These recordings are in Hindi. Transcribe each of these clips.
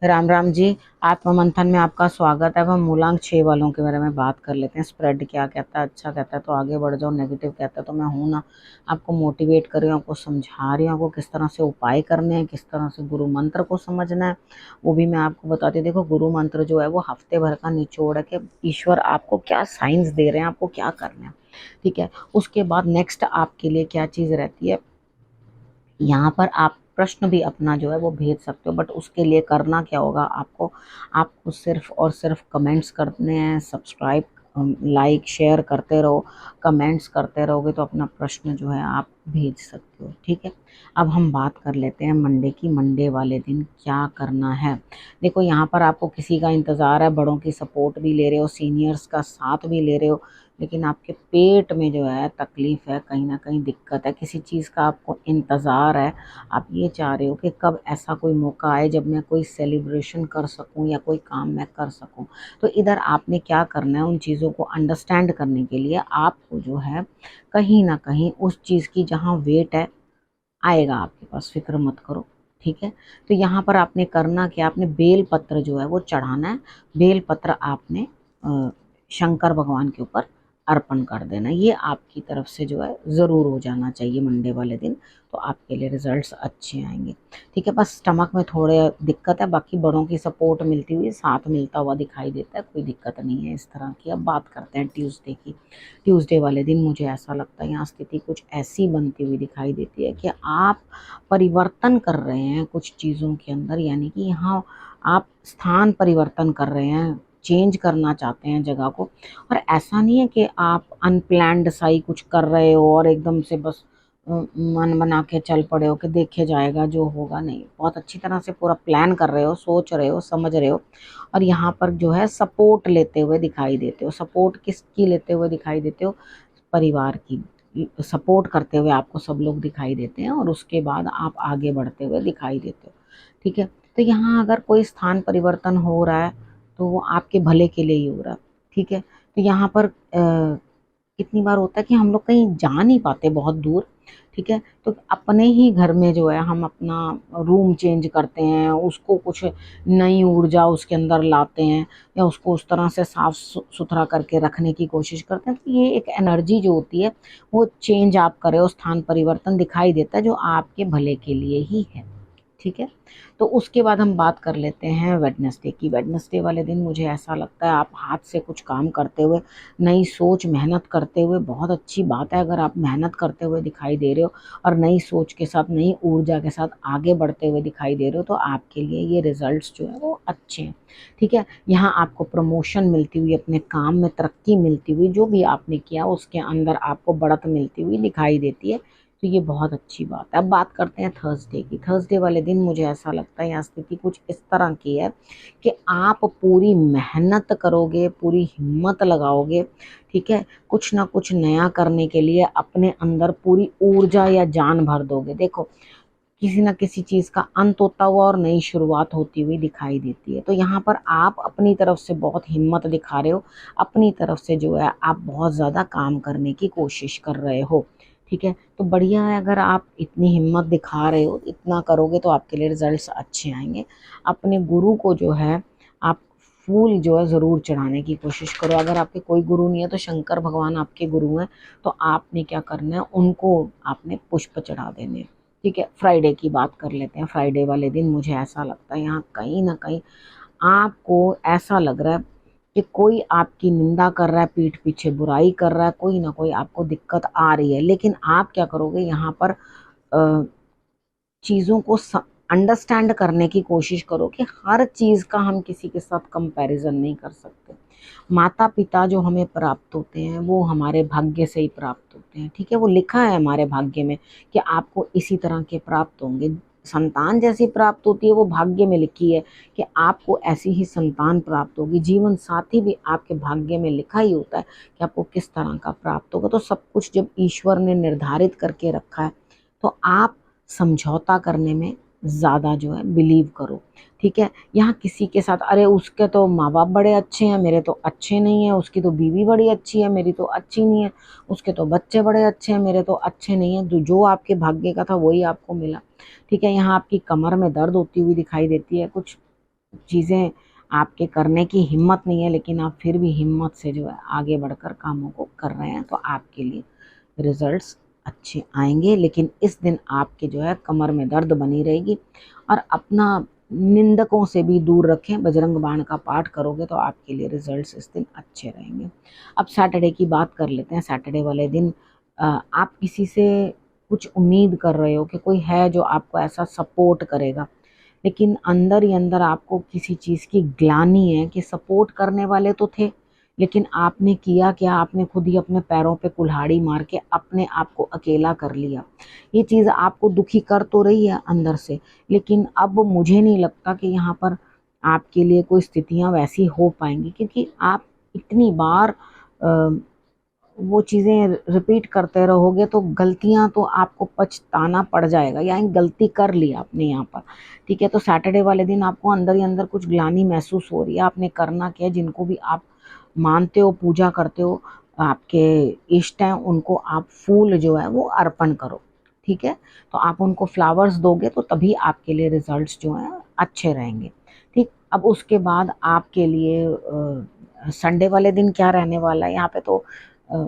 राम राम जी। आत्म मंथन में आपका स्वागत है। अब हम मूलांक 6 वालों के बारे में बात कर लेते हैं। स्प्रेड क्या कहता है, अच्छा कहता है तो आगे बढ़ जाओ, नेगेटिव कहता है तो मैं हूं ना। आपको मोटिवेट कर रही हूँ, आपको समझा रही हूँ, आपको किस तरह से उपाय करने हैं, किस तरह से गुरु मंत्र को समझना है, वो भी मैं आपको बताती हूँ। देखो, गुरु मंत्र जो है वो हफ्ते भर का निचोड़ है कि ईश्वर आपको क्या साइंस दे रहे हैं, आपको क्या करना है। ठीक है, उसके बाद नेक्स्ट आपके लिए क्या चीज़ रहती है, यहाँ पर आप प्रश्न भी अपना जो है वो भेज सकते हो। बट उसके लिए करना क्या होगा आपको, आपको सिर्फ और सिर्फ कमेंट्स करने हैं, सब्सक्राइब लाइक शेयर करते रहो। कमेंट्स करते रहोगे तो अपना प्रश्न जो है आप भेज सकते हो। ठीक है, अब हम बात कर लेते हैं मंडे की। मंडे वाले दिन क्या करना है। देखो, यहाँ पर आपको किसी का इंतज़ार है, बड़ों की सपोर्ट भी ले रहे हो, सीनियर्स का साथ भी ले रहे हो, लेकिन आपके पेट में जो है तकलीफ़ है, कहीं ना कहीं दिक्कत है, किसी चीज़ का आपको इंतज़ार है। आप ये चाह रहे हो कि कब ऐसा कोई मौका आए जब मैं कोई सेलिब्रेशन कर सकूं या कोई काम मैं कर सकूं। तो इधर आपने क्या करना है, उन चीज़ों को अंडरस्टैंड करने के लिए आपको जो है कहीं ना कहीं उस चीज़ की जहाँ वेट है आएगा आपके पास, फिक्र मत करो। ठीक है, तो यहाँ पर आपने करना क्या, आपने बेल पत्र जो है वो चढ़ाना है। बेल पत्र आपने शंकर भगवान के ऊपर अर्पण कर देना। ये आपकी तरफ से जो है ज़रूर हो जाना चाहिए मंडे वाले दिन, तो आपके लिए रिजल्ट्स अच्छे आएंगे। ठीक है, बस स्टमक में थोड़े दिक्कत है, बाकी बड़ों की सपोर्ट मिलती हुई साथ मिलता हुआ दिखाई देता है, कोई दिक्कत नहीं है इस तरह की। अब बात करते हैं ट्यूसडे की। ट्यूसडे वाले दिन मुझे ऐसा लगता है यहाँ स्थिति कुछ ऐसी बनती हुई दिखाई देती है कि आप परिवर्तन कर रहे हैं कुछ चीज़ों के अंदर, यानी कि यहाँ आप स्थान परिवर्तन कर रहे हैं, चेंज करना चाहते हैं जगह को। और ऐसा नहीं है कि आप अनप्लैंड सा ही कुछ कर रहे हो और एकदम से बस मन बना के चल पड़े हो कि देखे जाएगा जो होगा। नहीं, बहुत अच्छी तरह से पूरा प्लान कर रहे हो, सोच रहे हो, समझ रहे हो। और यहाँ पर जो है सपोर्ट लेते हुए दिखाई देते हो। सपोर्ट किसकी लेते हुए दिखाई देते हो, परिवार की सपोर्ट करते हुए आपको सब लोग दिखाई देते हैं, और उसके बाद आप आगे बढ़ते हुए दिखाई देते हो। ठीक है, तो यहाँ अगर कोई स्थान परिवर्तन हो रहा है तो वो आपके भले के लिए ही हो रहा है। ठीक है, तो यहाँ पर कितनी बार होता है कि हम लोग कहीं जा नहीं पाते बहुत दूर। ठीक है, तो अपने ही घर में जो है हम अपना रूम चेंज करते हैं, उसको कुछ नई ऊर्जा उसके अंदर लाते हैं, या उसको उस तरह से साफ सुथरा करके रखने की कोशिश करते हैं। तो ये एक एनर्जी जो होती है वो चेंज आप कर रहे हो, स्थान परिवर्तन दिखाई देता है जो आपके भले के लिए ही है। ठीक है, तो उसके बाद हम बात कर लेते हैं वेडनेसडे की। वेडनेसडे वाले दिन मुझे ऐसा लगता है आप हाथ से कुछ काम करते हुए, नई सोच मेहनत करते हुए, बहुत अच्छी बात है अगर आप मेहनत करते हुए दिखाई दे रहे हो और नई सोच के साथ, नई ऊर्जा के साथ आगे बढ़ते हुए दिखाई दे रहे हो, तो आपके लिए ये रिजल्ट्स जो है वो अच्छे हैं। ठीक है, यहाँ आपको प्रमोशन मिलती हुई, अपने काम में तरक्की मिलती हुई, जो भी आपने किया उसके अंदर आपको बढ़त मिलती हुई दिखाई देती है, तो ये बहुत अच्छी बात है। अब बात करते हैं थर्सडे की। थर्सडे वाले दिन मुझे ऐसा लगता है यहाँ स्थिति कुछ इस तरह की है कि आप पूरी मेहनत करोगे, पूरी हिम्मत लगाओगे। ठीक है, कुछ ना कुछ नया करने के लिए अपने अंदर पूरी ऊर्जा या जान भर दोगे। देखो, किसी ना किसी चीज़ का अंत होता हुआ और नई शुरुआत होती हुई दिखाई देती है। तो यहाँ पर आप अपनी तरफ से बहुत हिम्मत दिखा रहे हो, अपनी तरफ से जो है आप बहुत ज़्यादा काम करने की कोशिश कर रहे हो। ठीक है, तो बढ़िया है, अगर आप इतनी हिम्मत दिखा रहे हो, इतना करोगे तो आपके लिए रिजल्ट्स अच्छे आएंगे। अपने गुरु को जो है आप फूल जो है ज़रूर चढ़ाने की कोशिश करो। अगर आपके कोई गुरु नहीं है तो शंकर भगवान आपके गुरु हैं, तो आपने क्या करना है, उनको आपने पुष्प चढ़ा देने हैं। ठीक है, फ्राइडे की बात कर लेते हैं। फ्राइडे वाले दिन मुझे ऐसा लगता है यहाँ कहीं ना कहीं आपको ऐसा लग रहा है कि कोई आपकी निंदा कर रहा है, पीठ पीछे बुराई कर रहा है, कोई ना कोई आपको दिक्कत आ रही है। लेकिन आप क्या करोगे, यहाँ पर चीज़ों को अंडरस्टैंड करने की कोशिश करो कि हर चीज़ का हम किसी के साथ कंपैरिजन नहीं कर सकते। माता पिता जो हमें प्राप्त होते हैं वो हमारे भाग्य से ही प्राप्त होते हैं। ठीक है, वो लिखा है हमारे भाग्य में कि आपको इसी तरह के प्राप्त होंगे। संतान जैसी प्राप्त होती है वो भाग्य में लिखी है कि आपको ऐसी ही संतान प्राप्त होगी। जीवन साथी भी आपके भाग्य में लिखा ही होता है कि आपको किस तरह का प्राप्त होगा। तो सब कुछ जब ईश्वर ने निर्धारित करके रखा है तो आप समझौता करने में ज़्यादा जो है बिलीव करो। ठीक है, यहाँ किसी के साथ अरे उसके तो माँ बाप बड़े अच्छे हैं, मेरे तो अच्छे नहीं है, उसकी तो बीवी बड़ी अच्छी है, मेरी तो अच्छी नहीं है, उसके तो बच्चे बड़े अच्छे हैं, मेरे तो अच्छे नहीं है। तो जो आपके भाग्य का था वही आपको मिला। ठीक है, यहाँ आपकी कमर में दर्द होती हुई दिखाई देती है, कुछ चीज़ें आपके करने की हिम्मत नहीं है, लेकिन आप फिर भी हिम्मत से जो है आगे बढ़कर कामों को कर रहे हैं, तो आपके लिए रिजल्ट्स अच्छे आएंगे। लेकिन इस दिन आपके जो है कमर में दर्द बनी रहेगी। और अपना निंदकों से भी दूर रखें, बजरंग बाण का पाठ करोगे तो आपके लिए रिजल्ट्स इस दिन अच्छे रहेंगे। अब सैटरडे की बात कर लेते हैं। सैटरडे वाले दिन आप किसी से कुछ उम्मीद कर रहे हो कि कोई है जो आपको ऐसा सपोर्ट करेगा, लेकिन अंदर ही अंदर आपको किसी चीज़ की ग्लानि है कि सपोर्ट करने वाले तो थे, लेकिन आपने किया क्या, आपने खुद ही अपने पैरों पे कुल्हाड़ी मार के अपने आप को अकेला कर लिया। ये चीज़ आपको दुखी कर तो रही है अंदर से, लेकिन अब मुझे नहीं लगता कि यहाँ पर आपके लिए कोई स्थितियाँ वैसी हो पाएंगी, क्योंकि आप इतनी बार वो चीज़ें रिपीट करते रहोगे तो गलतियां तो आपको पछताना पड़ जाएगा, यानी गलती कर ली आपने यहाँ पर। ठीक है, तो सैटरडे वाले दिन आपको अंदर ही अंदर कुछ ग्लानि महसूस हो रही है। आपने करना क्या है, जिनको भी आप मानते हो, पूजा करते हो, आपके इष्ट हैं, उनको आप फूल जो है वो अर्पण करो। ठीक है, तो आप उनको फ्लावर्स दोगे तो तभी आपके लिए रिजल्ट्स जो हैं अच्छे रहेंगे। ठीक, अब उसके बाद आपके लिए संडे वाले दिन क्या रहने वाला है यहाँ पे, तो अ,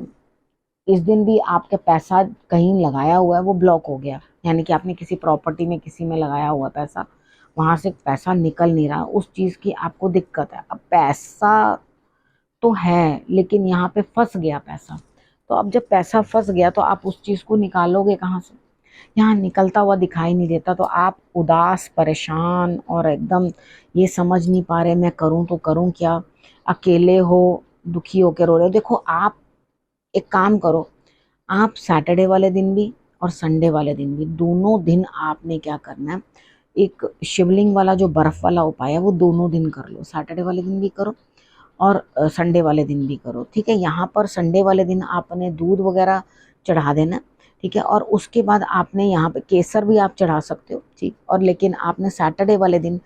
इस दिन भी आपका पैसा कहीं लगाया हुआ है वो ब्लॉक हो गया, यानी कि आपने किसी प्रॉपर्टी में किसी में लगाया हुआ पैसा, वहां से पैसा निकल नहीं रहा, उस चीज की आपको दिक्कत है। अब पैसा तो है लेकिन यहाँ पे फंस गया पैसा, तो अब जब पैसा फंस गया तो आप उस चीज को निकालोगे कहाँ से, यहाँ निकलता हुआ दिखाई नहीं देता, तो आप उदास, परेशान और एकदम ये समझ नहीं पा रहे मैं करूँ तो करूँ क्या, अकेले हो, दुखी होकर रो रहे हो। देखो, आप एक काम करो, आप सैटरडे वाले दिन भी और संडे वाले दिन भी, दोनों दिन आपने क्या करना है, एक शिवलिंग वाला जो बर्फ वाला उपाय है वो दोनों दिन कर लो। सैटरडे वाले दिन भी करो और संडे वाले दिन भी करो। ठीक है, यहाँ पर संडे वाले दिन आपने दूध वगैरह चढ़ा देना। ठीक है, और उसके बाद आपने यहाँ पे केसर भी आप चढ़ा सकते हो। ठीक, और लेकिन आपने सैटरडे वाले दिन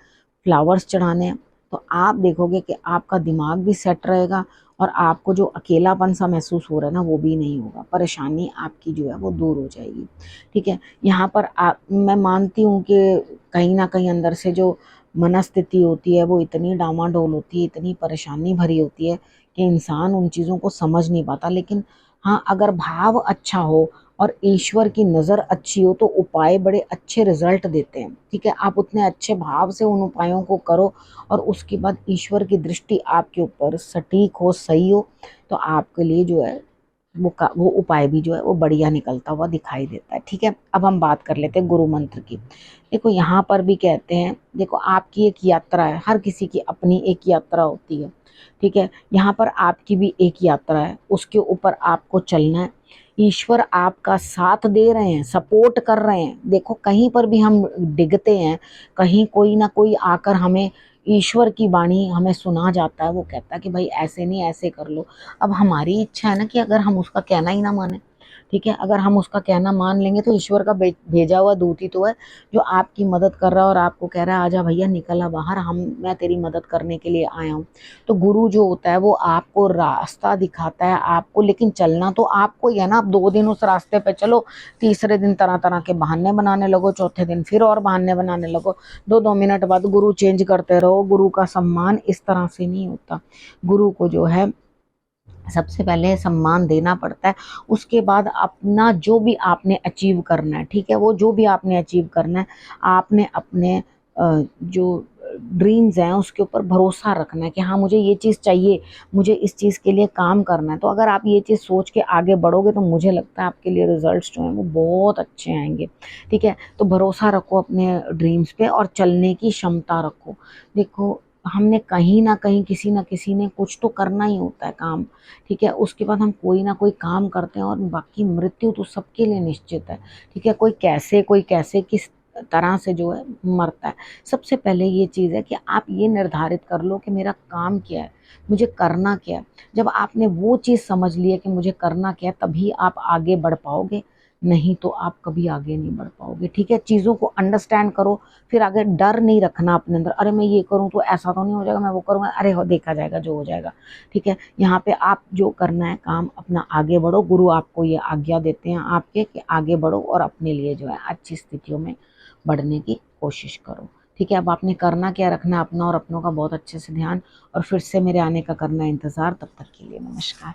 फ्लावर्स चढ़ाने हैं, तो आप देखोगे कि आपका दिमाग भी सेट रहेगा और आपको जो अकेलापन सा महसूस हो रहा है ना वो भी नहीं होगा, परेशानी आपकी जो है वो दूर हो जाएगी। ठीक है, यहाँ पर मैं मानती हूँ कि कहीं ना कहीं अंदर से जो मनस्थिति होती है वो इतनी डामाडोल होती है, इतनी परेशानी भरी होती है कि इंसान उन चीज़ों को समझ नहीं पाता। लेकिन हाँ, अगर भाव अच्छा हो और ईश्वर की नज़र अच्छी हो तो उपाय बड़े अच्छे रिजल्ट देते हैं। ठीक है, आप उतने अच्छे भाव से उन उपायों को करो और उसके बाद ईश्वर की दृष्टि आपके ऊपर सटीक हो, सही हो, तो आपके लिए जो है वो उपाय भी जो है वो बढ़िया निकलता हुआ दिखाई देता है। ठीक है, अब हम बात कर लेते हैं गुरु मंत्र की। देखो, यहाँ पर भी कहते हैं, देखो आपकी एक यात्रा है, हर किसी की अपनी एक यात्रा होती है। ठीक है, यहाँ पर आपकी भी एक यात्रा है, उसके ऊपर आपको चलना है। ईश्वर आपका साथ दे रहे हैं, सपोर्ट कर रहे हैं। देखो, कहीं पर भी हम डिगते हैं, कहीं कोई ना कोई आकर हमें, ईश्वर की वाणी हमें सुना जाता है, वो कहता है कि भाई ऐसे नहीं, ऐसे कर लो। अब हमारी इच्छा है ना कि अगर हम उसका कहना ही ना माने, ठीक है, अगर हम उसका कहना मान लेंगे तो ईश्वर का भेजा हुआ दूत ही तो है जो आपकी मदद कर रहा है और आपको कह रहा है आजा भैया, निकला बाहर, मैं तेरी मदद करने के लिए आया हूँ। तो गुरु जो होता है वो आपको रास्ता दिखाता है आपको, लेकिन चलना तो आपको ही है ना। आप 2 दिन उस रास्ते पे चलो, तीसरे दिन तरह तरह के बहाने बनाने लगो, चौथे दिन फिर और बहाने बनाने लगो, 2-2 मिनट बाद गुरु चेंज करते रहो। गुरु का सम्मान इस तरह से नहीं होता। गुरु को जो है सबसे पहले सम्मान देना पड़ता है, उसके बाद अपना जो भी आपने अचीव करना है, ठीक है, वो जो भी आपने अचीव करना है, आपने अपने जो ड्रीम्स हैं उसके ऊपर भरोसा रखना है कि हाँ मुझे ये चीज़ चाहिए, मुझे इस चीज़ के लिए काम करना है। तो अगर आप ये चीज़ सोच के आगे बढ़ोगे तो मुझे लगता है आपके लिए रिजल्ट्स जो हैं वो बहुत अच्छे आएंगे। ठीक है, तो भरोसा रखो अपने ड्रीम्स पे और चलने की क्षमता रखो। देखो, हमने कहीं ना कहीं किसी ना किसी ने कुछ तो करना ही होता है काम। ठीक है, उसके बाद हम कोई ना कोई काम करते हैं और बाकी मृत्यु तो सबके लिए निश्चित है। ठीक है, कोई कैसे किस तरह से जो है मरता है। सबसे पहले ये चीज़ है कि आप ये निर्धारित कर लो कि मेरा काम क्या है, मुझे करना क्या है। जब आपने वो चीज़ समझ लिया कि मुझे करना क्या है, तभी आप आगे बढ़ पाओगे, नहीं तो आप कभी आगे नहीं बढ़ पाओगे। ठीक है, चीज़ों को अंडरस्टैंड करो, फिर आगे डर नहीं रखना अपने अंदर, अरे मैं ये करूँ तो ऐसा तो नहीं हो जाएगा, मैं वो करूँगा, अरे हो देखा जाएगा जो हो जाएगा। ठीक है, यहाँ पे आप जो करना है काम अपना, आगे बढ़ो। गुरु आपको ये आज्ञा देते हैं आपके कि आगे बढ़ो और अपने लिए जो है अच्छी स्थितियों में बढ़ने की कोशिश करो। ठीक है, अब आपने करना क्या, रखना अपना और अपनों का बहुत अच्छे से ध्यान, और फिर से मेरे आने का करना इंतज़ार। तब तक के लिए नमस्कार।